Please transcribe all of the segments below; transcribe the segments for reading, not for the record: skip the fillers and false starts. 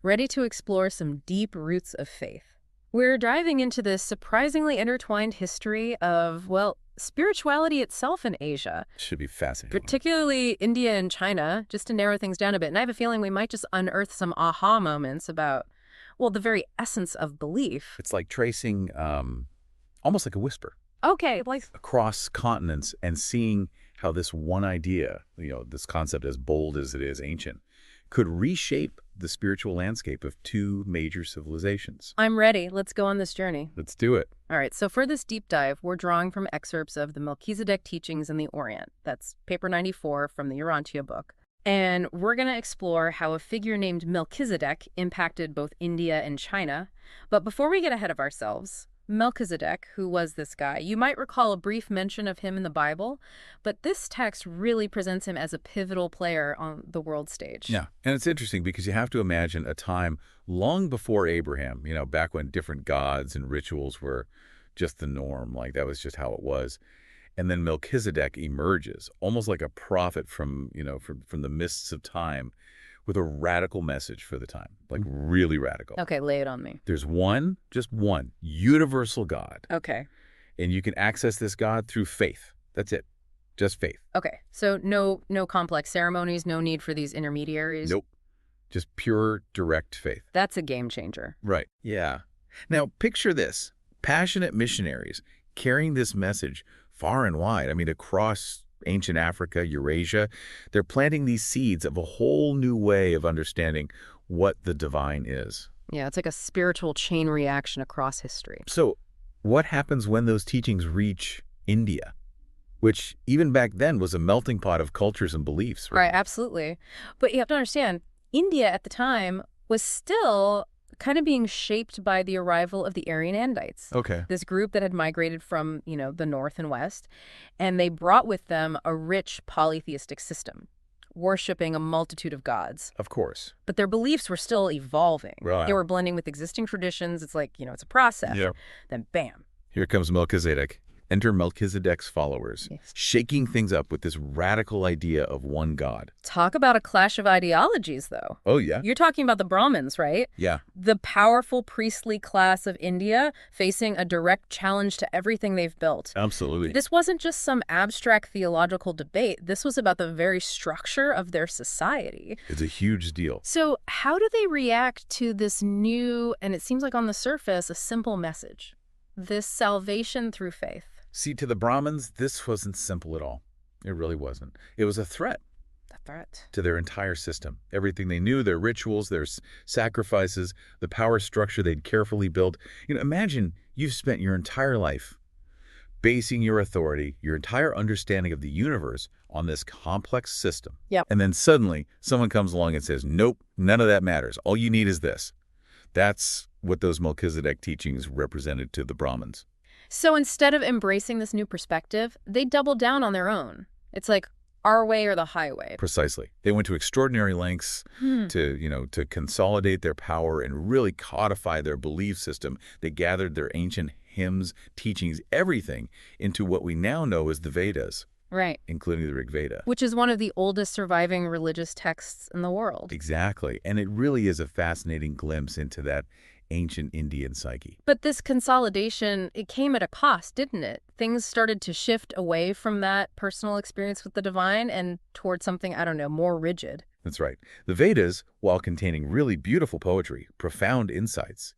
ready to explore some deep roots of faith. We're diving into this surprisingly intertwined history of, well, spirituality itself in Asia, Should be fascinating. particularly India and China, just to narrow things down a bit. And I have a feeling we might just unearth some aha moments about, well, the very essence of belief. It's like tracing, almost like a whisper, Okay, like, across continents and seeing how this one idea, this concept as bold as it is ancient, could reshape the spiritual landscape of two major civilizations. I'm ready. Let's go on this journey. Let's do it. All right, so for this deep dive, we're drawing from excerpts of the Melchizedek teachings in the Orient. That's paper 94 from the Urantia book. And we're going to explore how a figure named Melchizedek impacted both India and China. But before we get ahead of ourselves, Melchizedek, who was this guy? You might recall a brief mention of him in the Bible, but this text really presents him as a pivotal player on the world stage. Yeah, and it's interesting because you have to imagine a time long before Abraham, back when different gods and rituals were just the norm, like that was just how it was. And then Melchizedek emerges, almost like a prophet from the mists of time, with a radical message for the time, like really radical. Okay, lay it on me. There's just one, universal God. Okay. And you can access this God through faith. That's it. Just faith. Okay, so no complex ceremonies, no need for these intermediaries? Nope. Just pure, direct faith. That's a game changer. Right. Yeah. Now, picture this. Passionate missionaries carrying this message far and wide. I mean, across ancient Africa, Eurasia, they're planting these seeds of a whole new way of understanding what the divine is. Yeah, it's like a spiritual chain reaction across history. So what happens when those teachings reach India, which even back then was a melting pot of cultures and beliefs? Right, absolutely. But you have to understand, India at the time was still kind of being shaped by the arrival of the Aryan-Andites. Okay. This group that had migrated from, the north and west, and they brought with them a rich polytheistic system, worshiping a multitude of gods. Of course. But their beliefs were still evolving. Right. They were blending with existing traditions. It's like, it's a process. Yeah. Then bam. Here comes Melchizedek. Enter Melchizedek's followers, Yes. shaking things up with this radical idea of one God. Talk about a clash of ideologies, though. Oh, yeah? You're talking about the Brahmins, right? Yeah. The powerful priestly class of India facing a direct challenge to everything they've built. Absolutely. This wasn't just some abstract theological debate. This was about the very structure of their society. It's a huge deal. So how do they react to this new, and it seems like on the surface, a simple message? This salvation through faith. See, to the Brahmins, this wasn't simple at all. It really wasn't. It was a threat The threat. to their entire system. Everything they knew, their rituals, their sacrifices, the power structure they'd carefully built. Imagine you've spent your entire life basing your authority, your entire understanding of the universe on this complex system. Yep. And then suddenly someone comes along and says, nope, none of that matters. All you need is this. That's what those Melchizedek teachings represented to the Brahmins. So instead of embracing this new perspective, they doubled down on their own. It's like our way or the highway. Precisely. They went to extraordinary lengths to consolidate their power and really codify their belief system. They gathered their ancient hymns, teachings, everything into what we now know as the Vedas. Right. Including the Rig Veda. Which is one of the oldest surviving religious texts in the world. Exactly. And it really is a fascinating glimpse into that ancient Indian psyche. But this consolidation, it came at a cost, didn't it? Things started to shift away from that personal experience with the divine and towards something, more rigid. That's right. The Vedas, while containing really beautiful poetry, profound insights,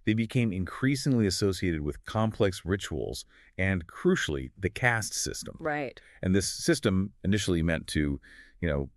they became increasingly associated with complex rituals and, crucially, the caste system. Right. And this system, initially meant to,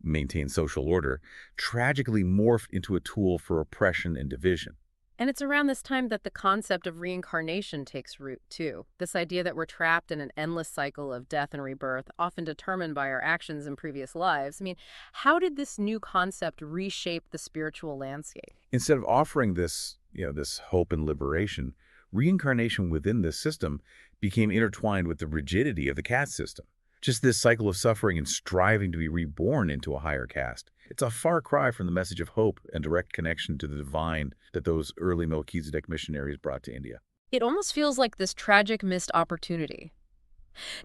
maintain social order, tragically morphed into a tool for oppression and division. And it's around this time that the concept of reincarnation takes root, too. This idea that we're trapped in an endless cycle of death and rebirth, often determined by our actions in previous lives. I mean, how did this new concept reshape the spiritual landscape? Instead of offering this, this hope and liberation, reincarnation within this system became intertwined with the rigidity of the caste system. Just this cycle of suffering and striving to be reborn into a higher caste. It's a far cry from the message of hope and direct connection to the divine that those early Melchizedek missionaries brought to India. It almost feels like this tragic missed opportunity.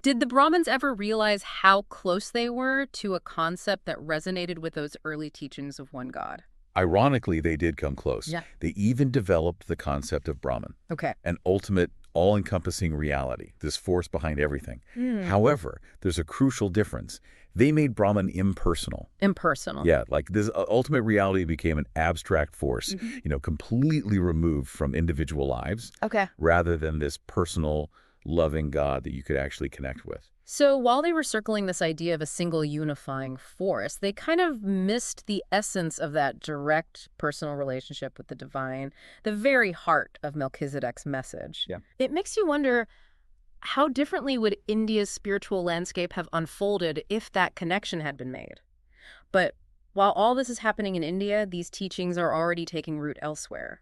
Did the Brahmins ever realize how close they were to a concept that resonated with those early teachings of one God? Ironically, they did come close. Yeah. They even developed the concept of Brahman, Okay. an ultimate, all-encompassing reality, this force behind everything. Hmm. However, there's a crucial difference. They made Brahman impersonal. Impersonal. Yeah, like this ultimate reality became an abstract force, completely removed from individual lives, Okay. rather than this personal, loving God that you could actually connect with. So while they were circling this idea of a single unifying force, they kind of missed the essence of that direct personal relationship with the divine, the very heart of Melchizedek's message. Yeah. It makes you wonder, how differently would India's spiritual landscape have unfolded if that connection had been made? But while all this is happening in India, these teachings are already taking root elsewhere.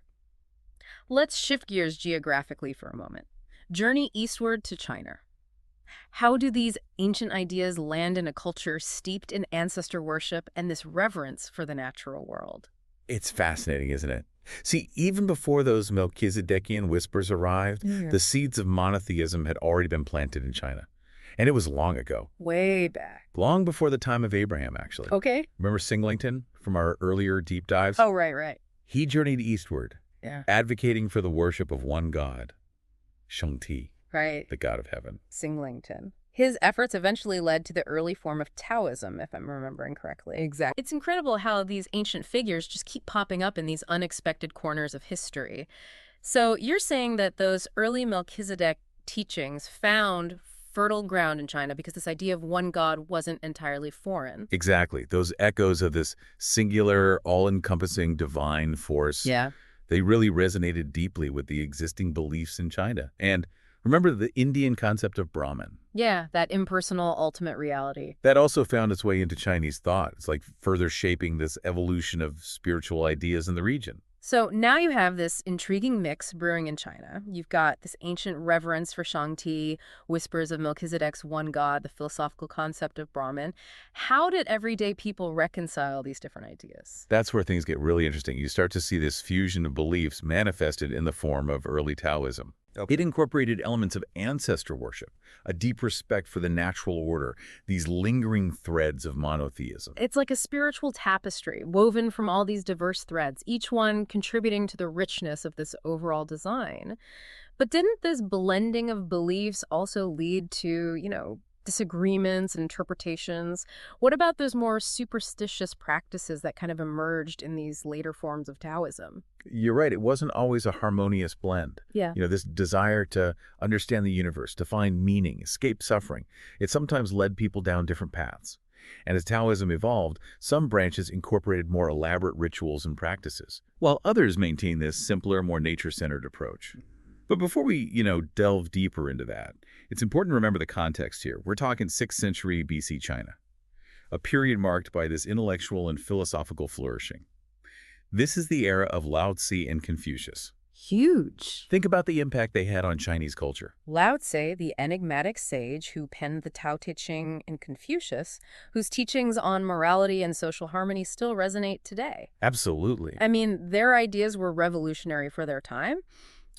Let's shift gears geographically for a moment. Journey eastward to China. How do these ancient ideas land in a culture steeped in ancestor worship and this reverence for the natural world? It's fascinating, isn't it? See, even before those Melchizedekian whispers arrived, the seeds of monotheism had already been planted in China. And it was long ago. Way back. Long before the time of Abraham, actually. Okay. Remember Singlington from our earlier deep dives? Oh, right. He journeyed eastward, Yeah. advocating for the worship of one God, Shangti, Right. the god of heaven. Singlington. His efforts eventually led to the early form of Taoism, if I'm remembering correctly. Exactly. It's incredible how these ancient figures just keep popping up in these unexpected corners of history. So you're saying that those early Melchizedek teachings found fertile ground in China because this idea of one God wasn't entirely foreign. Exactly. Those echoes of this singular, all-encompassing divine force, Yeah. they really resonated deeply with the existing beliefs in China. And remember the Indian concept of Brahman. Yeah, that impersonal ultimate reality. That also found its way into Chinese thought. It's like further shaping this evolution of spiritual ideas in the region. So now you have this intriguing mix brewing in China. You've got this ancient reverence for Shangti, whispers of Melchizedek's one God, the philosophical concept of Brahman. How did everyday people reconcile these different ideas? That's where things get really interesting. You start to see this fusion of beliefs manifested in the form of early Taoism. It incorporated elements of ancestor worship, a deep respect for the natural order, these lingering threads of monotheism. It's like a spiritual tapestry woven from all these diverse threads, each one contributing to the richness of this overall design. But didn't this blending of beliefs also lead to, disagreements and interpretations? What about those more superstitious practices that kind of emerged in these later forms of Taoism? You're right. It wasn't always a harmonious blend. Yeah. This desire to understand the universe, to find meaning, escape suffering, it sometimes led people down different paths. And as Taoism evolved, some branches incorporated more elaborate rituals and practices, while others maintained this simpler, more nature-centered approach. But before we, delve deeper into that, it's important to remember the context here. We're talking 6th century BC China, a period marked by this intellectual and philosophical flourishing. This is the era of Lao Tzu and Confucius. Huge. Think about the impact they had on Chinese culture. Lao Tzu, the enigmatic sage who penned the Tao Te Ching, and Confucius, whose teachings on morality and social harmony still resonate today. Absolutely. I mean, their ideas were revolutionary for their time,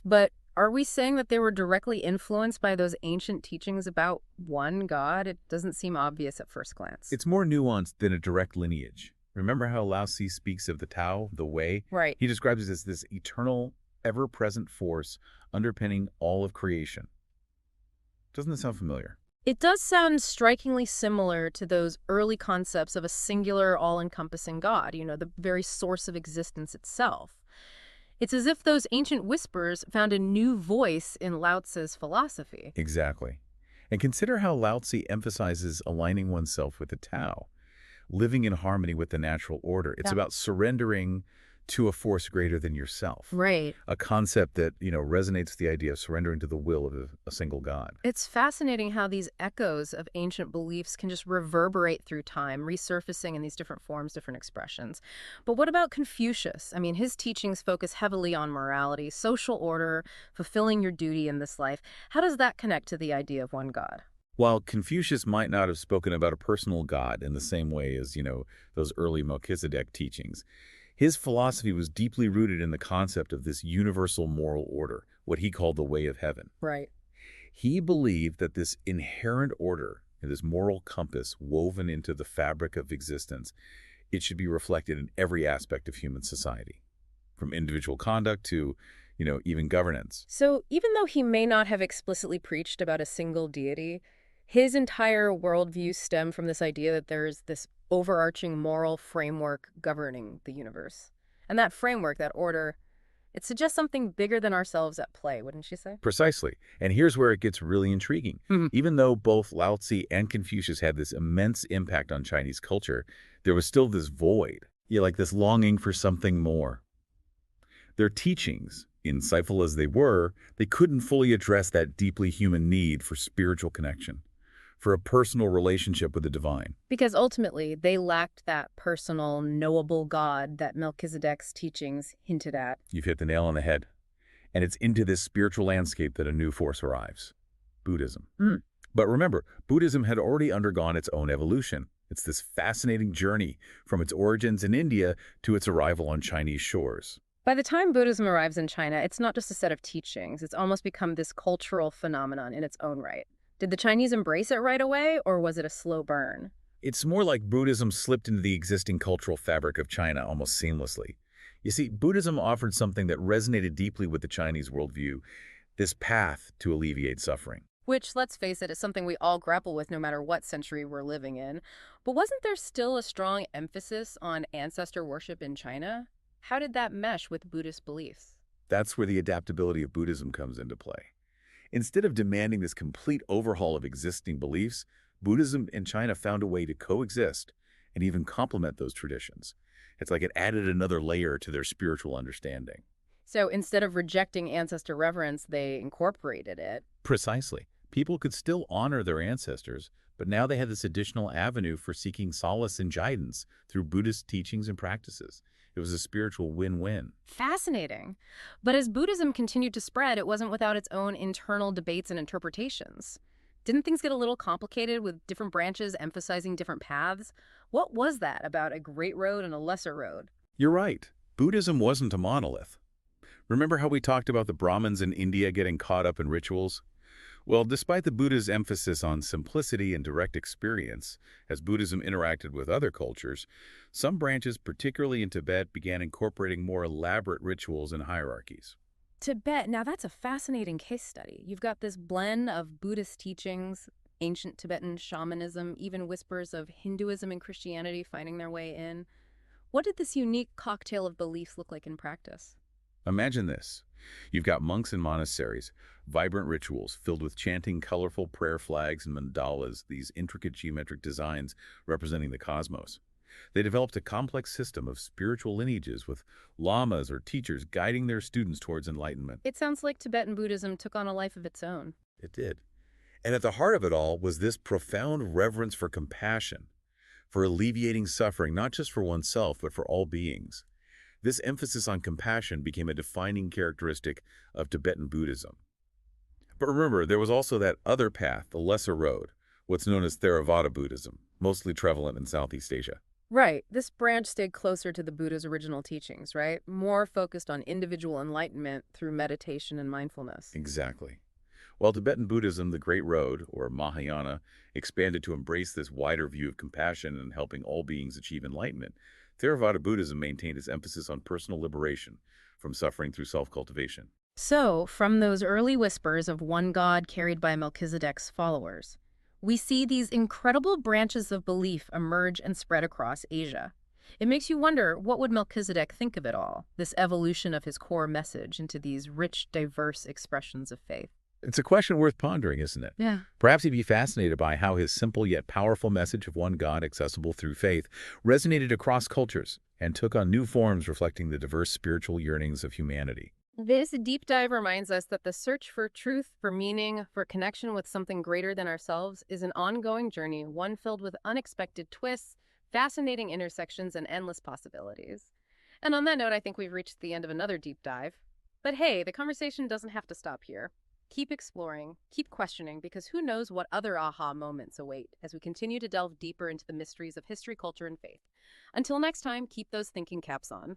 but are we saying that they were directly influenced by those ancient teachings about one God? It doesn't seem obvious at first glance. It's more nuanced than a direct lineage. Remember how Lao Tzu speaks of the Tao, the way? Right. He describes it as this eternal, ever-present force underpinning all of creation. Doesn't that sound familiar? It does sound strikingly similar to those early concepts of a singular, all-encompassing God, the very source of existence itself. It's as if those ancient whispers found a new voice in Lao Tzu's philosophy. Exactly. And consider how Lao Tzu emphasizes aligning oneself with the Tao, living in harmony with the natural order. It's about surrendering to a force greater than yourself. Right. A concept that, resonates with the idea of surrendering to the will of a single God. It's fascinating how these echoes of ancient beliefs can just reverberate through time, resurfacing in these different forms, different expressions. But what about Confucius? I mean, his teachings focus heavily on morality, social order, fulfilling your duty in this life. How does that connect to the idea of one God? While Confucius might not have spoken about a personal God in the same way as, those early Melchizedek teachings, his philosophy was deeply rooted in the concept of this universal moral order, what he called the way of heaven. Right. He believed that this inherent order, this moral compass woven into the fabric of existence, It should be reflected in every aspect of human society, from individual conduct to, even governance. So even though he may not have explicitly preached about a single deity, his entire worldview stemmed from this idea that there's this overarching moral framework governing the universe. And that framework, that order, it suggests something bigger than ourselves at play, wouldn't you say? Precisely. And here's where it gets really intriguing. Even though both Lao Tzu and Confucius had this immense impact on Chinese culture, there was still this void, like this longing for something more. Their teachings, insightful as they were, they couldn't fully address that deeply human need for spiritual connection, for a personal relationship with the divine. Because ultimately, they lacked that personal, knowable God that Melchizedek's teachings hinted at. You've hit the nail on the head. And it's into this spiritual landscape that a new force arrives: Buddhism. But remember, Buddhism had already undergone its own evolution. It's this fascinating journey from its origins in India to its arrival on Chinese shores. By the time Buddhism arrives in China, it's not just a set of teachings. It's almost become this cultural phenomenon in its own right. Did the Chinese embrace it right away, or was it a slow burn? It's more like Buddhism slipped into the existing cultural fabric of China almost seamlessly. You see, Buddhism offered something that resonated deeply with the Chinese worldview, this path to alleviate suffering. Which, let's face it, is something we all grapple with no matter what century we're living in. But wasn't there still a strong emphasis on ancestor worship in China? How did that mesh with Buddhist beliefs? That's where the adaptability of Buddhism comes into play. Instead of demanding this complete overhaul of existing beliefs, Buddhism and China found a way to coexist and even complement those traditions. It's like it added another layer to their spiritual understanding. So instead of rejecting ancestor reverence, they incorporated it. Precisely. People could still honor their ancestors, but now they had this additional avenue for seeking solace and guidance through Buddhist teachings and practices. It was a spiritual win-win. Fascinating. But as Buddhism continued to spread, it wasn't without its own internal debates and interpretations. Didn't things get a little complicated with different branches emphasizing different paths? What was that about a great road and a lesser road? You're right. Buddhism wasn't a monolith. Remember how we talked about the Brahmins in India getting caught up in rituals? Well, despite the Buddha's emphasis on simplicity and direct experience, as Buddhism interacted with other cultures, some branches, particularly in Tibet, began incorporating more elaborate rituals and hierarchies. Tibet, now that's a fascinating case study. You've got this blend of Buddhist teachings, ancient Tibetan shamanism, even whispers of Hinduism and Christianity finding their way in. What did this unique cocktail of beliefs look like in practice? Imagine this. You've got monks in monasteries, vibrant rituals filled with chanting, colorful prayer flags and mandalas, these intricate geometric designs representing the cosmos. They developed a complex system of spiritual lineages with lamas or teachers guiding their students towards enlightenment. It sounds like Tibetan Buddhism took on a life of its own. It did. And at the heart of it all was this profound reverence for compassion, for alleviating suffering, not just for oneself, but for all beings. This emphasis on compassion became a defining characteristic of Tibetan Buddhism. But remember, there was also that other path, the lesser road, what's known as Theravada Buddhism, mostly prevalent in Southeast Asia. Right. This branch stayed closer to the Buddha's original teachings, right? More focused on individual enlightenment through meditation and mindfulness. Exactly. While Tibetan Buddhism, the Great Road, or Mahayana, expanded to embrace this wider view of compassion and helping all beings achieve enlightenment, Theravada Buddhism maintained its emphasis on personal liberation from suffering through self-cultivation. So, from those early whispers of one God carried by Melchizedek's followers, we see these incredible branches of belief emerge and spread across Asia. It makes you wonder, what would Melchizedek think of it all, this evolution of his core message into these rich, diverse expressions of faith? It's a question worth pondering, isn't it? Yeah. Perhaps he'd be fascinated by how his simple yet powerful message of one God accessible through faith resonated across cultures and took on new forms reflecting the diverse spiritual yearnings of humanity. This deep dive reminds us that the search for truth, for meaning, for connection with something greater than ourselves is an ongoing journey, one filled with unexpected twists, fascinating intersections, and endless possibilities. And on that note, I think we've reached the end of another deep dive. But hey, the conversation doesn't have to stop here. Keep exploring, keep questioning, because who knows what other aha moments await as we continue to delve deeper into the mysteries of history, culture, and faith. Until next time, keep those thinking caps on.